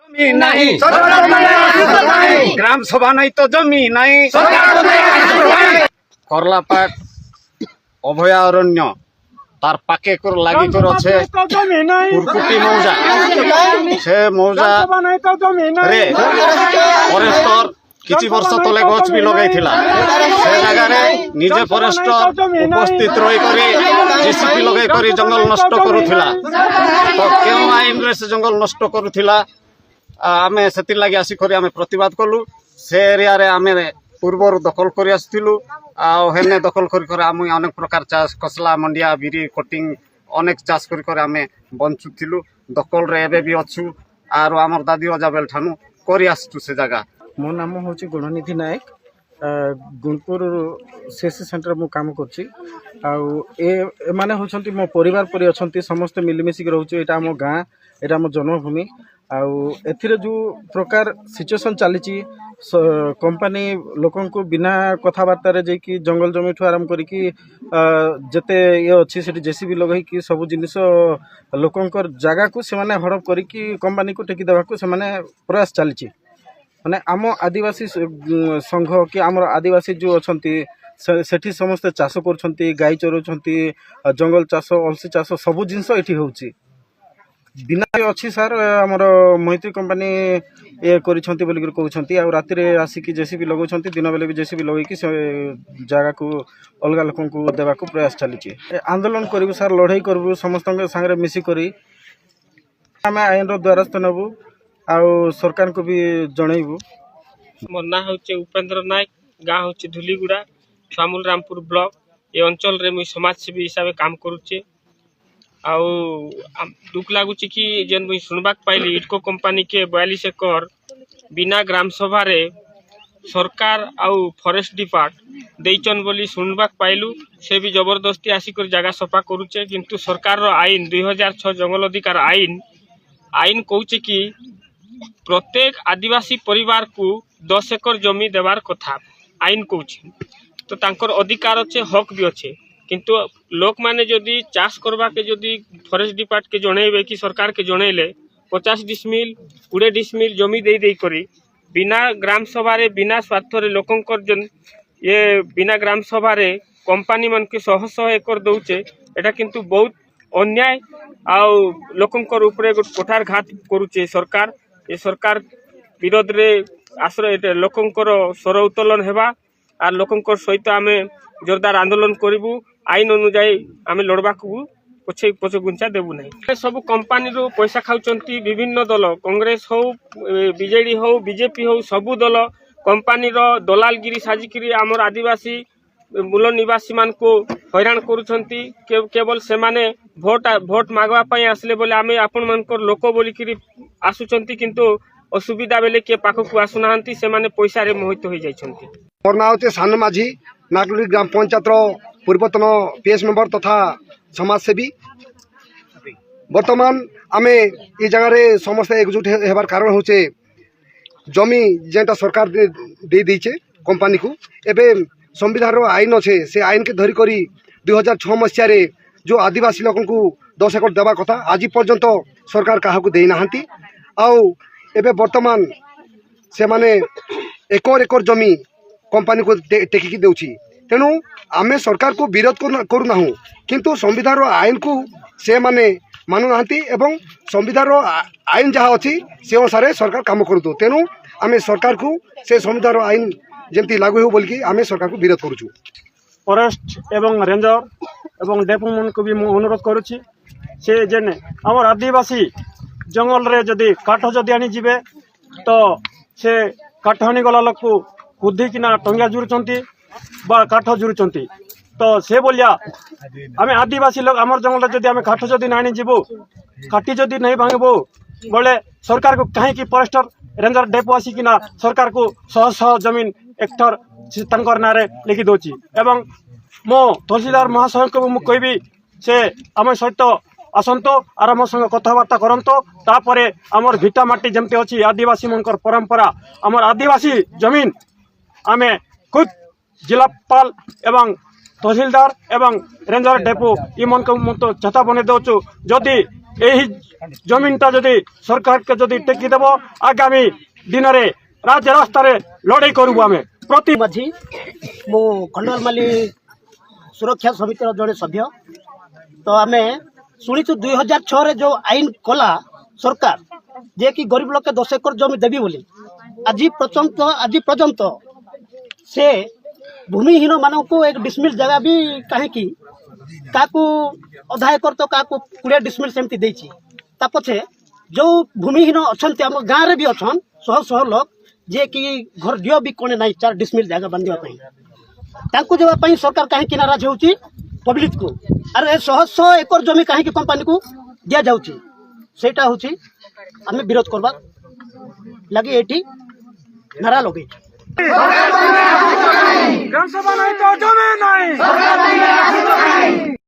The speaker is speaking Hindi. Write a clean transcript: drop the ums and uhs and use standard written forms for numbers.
जमी नहीं ग्राम सभा नहीं तो जमी नहीं करलापाट अभयारण्य तार पाके कर लागी कर अच्छे कुरकुटी मौजा से मौजा रे फरेस्टर किछि वर्ष तले गछ भी लगाई थिला से जगह रे निजे फरेस्टर उपस्थित रही करी जेसीबी लगाई करी जंगल नष्ट करूथिला तो केउ आईन रे से जंगल नष्ट करूथिला आमे सेति लागि आसी करी आमे प्रतिवाद कलु से एरिया रे आमे पूर्वर दखल करी आस्थिलु आ हेने दखल करी करे आमे अनेक प्रकार चाष कसला मंडिया बिरी कटिंग अनेक चाष करी आमे बंचुथिलु दखल रे एबे भी अछु आरो हमर दादी अजा बेल ठानु करी आसतु से जगह। मो नाम हूँ गणनिधि नायक गुणपुर सीएससी सेंटर मु काम करछि माने होछंती मो परिवार परि अछंती समस्त मिलमिशिक रहउछु एटा हम गाँ एटा हम जन्मभूमि आउ एथिरे जो प्रकार सिचुएशन चली कंपनी लोकन को बिना कथबार्ता रे जे कि जंगल जमी ठू आरंभ करिकी जते ये अच्छी से जेसीबी लगई कि सब जिनिस लोकंकर जगह को से माने हड़प करिकी कंपनी को टेकी देबा को से माने प्रयास चली माने आम आदिवासी संघ कि आम आदिवासी जो अच्छी सेठी समस्ते चाष कर गाई चरौंती जंगल चाष अलसी चाष सबू जिनस ये होची बिना अच्छी सार आमर मैत्री कंपनी ये कहते राति आसिक जेसीबी लगे दिन बेले भी जेसीबी लगे से जगह को अलग लोक देवा प्रयास चली आंदोलन करूँ सार लड़ाई करूँ समस्त सागर मिसिकी आम आईन द्वारस्थ नेबू आउ सरकार को भी जनइबू। मो ना हूँ उपेन्द्र नायक गाँ हूँ धुलीगुड़ा छुआमूल रामपुर ब्लॉक ये अंचल रे मुई समाजसेवी हिसाब से काम करुचे आउ दुख लगुच कि जेन मुई सुनबाक पाइली इटको कंपनी के 42 एकर बिना ग्राम सभा रे सरकार आउ फॉरेस्ट डिपार्ट देइचन बोली सुनबाक पाइलु से भी जबरदस्ती आसिक जगह सफा करुचे किंतु सरकार रो आईन 2006 जंगल अधिकार आईन कहूचे कि प्रत्येक आदिवासी परिवार को 10 एकर जमी देवार कथा आईन कहूचे तो तांकर अधिकार अच्छे हक भी अच्छे किंतु लोक माने जदि चाष करवा के जदि फॉरेस्ट डिपार्ट के जणेबे कि सरकार के जणेले 50 डिसमिल 20 डिसमिल जमी दे करी बिना ग्राम सभा रे बिना स्वार्थ रे लोकंकर जन ये बिना ग्राम सभा रे कंपनी मन के 100 एकर दउचे एटा किंतु बहुत अन्याय आउ लोकंकर ऊपर कोठार घात करूचे सरकार ये सरकार विरोध रे आश्रय लोकंकर स्वर उत्तोलन हेबा आर लोकंकर सहित आमे जोरदार आंदोलन करिबू आईन अनुଯାयी आमे लड़बा को पछ गुंचा देबू नहीं सब कंपनी रो पैसा खाउचंती विभिन्न दल कांग्रेस हो बीजेडी हो बीजेपी हो सबू दल कंपनी रो दलालगिरी साजिकी आमर आदिवासी मूल निवासी मान को हैरान करुछंती केवल से माने भोट मागवा पई आसले बोले आमे आपण मानकर लोक बोलिकी आसुचंती किंतु असुविधा बेले के पाखक आसुनाहांती से माने पैसा रे मोहित हो जाइछंती। मोर नाम होते सान माझी नागलुरी ग्राम पंचायत पूर्वतन पीएस मेंबर तथा समाजसेवी वर्तमान आमे ये जगह रे समस्त एकजुट हेबार कारण होचे जमी जेटा सरकार दे दीचे कंपनी को एबे संविधान आईन अच्छे से आईन के धरी करी 2006 मसीह रे जो आदिवासी लोक को 10 एकर देवा कथा आज पर्यंत सरकार क्या दे ना आउ एबे वर्तमान से माने एकर एकर जमी कंपनी को टेकिकी देउछि तेणु आमे सरकार को विरोध करूना किंतु संविधान आईन को से माने मानु नाहंती एवं संविधान आईन जहाँ अच्छी से अनुसार सरकार काम करूँ तेणु आमे सरकार को से संविधान आईन जमती लागू हो बोल आमे सरकार को विरोध करूँ। फॉरेस्ट एवं रेंजर एवं डेपो मन को भी अनुरोध करुच्ची से जेने आमर आदिवासी जंगल रे जदि काठ जदि आनी जीवे तो से काठ आनी गला लोक को कुदिकिना टंगिया जुड़ुचंती बा काठ जुड़ुचंती तो से बोलिया आमे आदिवासी लोग आमर जंगल जदि आमे काठ जदि नानी जीवो काटी जदि नहीं भांगबो बोले सरकार को कहीं की फॉरेस्टर रेंजर डेपो आसिकिना सरकार को 100 जमीन हेक्टर तंकर नारे लिखि दोची एवं मो तहसीलदार महाशय को मु कहबी से आम सहित आसंतो आर आम संग कथबार्ता करंतो तापरे आमर भिटा माटी जमते अच्छी आदिवासी मनकर परंपरा आमर आदिवासी जमीन आमे खुद जिलापाल एवं तहसीलदार एवं रेंजर डेपो इ मन को तो छता बने दउछु जदि এই জমিনটা যদি সরকারকে যদি টেকি দেব আগামী দিନରେ রাজ্য রাস্তায় লড়াই করবু আমি প্রতি মাঝি মু খଣ୍ଡଲମାଲି ସୁରକ୍ଷା ସମିତିର ଜଣେ ସଭ୍ୟ ତ ଆମେ ଶୁଣିଛୁ 2006ରେ ଯୋଉ ଆଇନ କଲା ସରକାର ଯେ କି ଗରିବ ଲୋକେ 10 ଏକର ଜମି ଦେବି ବୋଲି ଆଜି ପର୍ଯ୍ୟନ୍ତ ସେ ଭୂମିହୀନ ମାନଙ୍କୁ 1 ଡିସମିଲ୍ ଜାଗା ବି କାହିଁକି କାହାକୁ ଅଧା ଏକର ତ କାହାକୁ 20 ଡିସମିଲ୍ ସେମିତି ଦେଇଛି ତା ପଛେ ଯୋଉ ଭୂମିହୀନ ଅଛନ୍ତି ଆମ ଗାଁରେ ବି ଅଛନ୍ ଶହ ଶହ ଲୋକ ଯେ କି ଘର ଦିଅ ବି କୋଣେ ନାହିଁ 4 ଡିସମିଲ୍ ଜାଗା ବାନ୍ଧିବା ପାଇଁ ତାଙ୍କୁ ଦେବା ପାଇଁ ସରକାର କାହିଁକି ନାରାଜ ହେଉଛି ପବ୍ଲିକକୁ ଆରେ ଏ ଶହ ଶହ ଏକର ଜମି କାହିଁକି କମ୍ପାନୀକୁ ଦିଆଯାଉଛି ସେଇଟା ହେଉଛି ଆମେ ବିରୋଧ କରିବା ଲାଗି ଏଠି ନାରା ଲଗେଇଛୁ গ্রামসভা নাই তো জমি নাই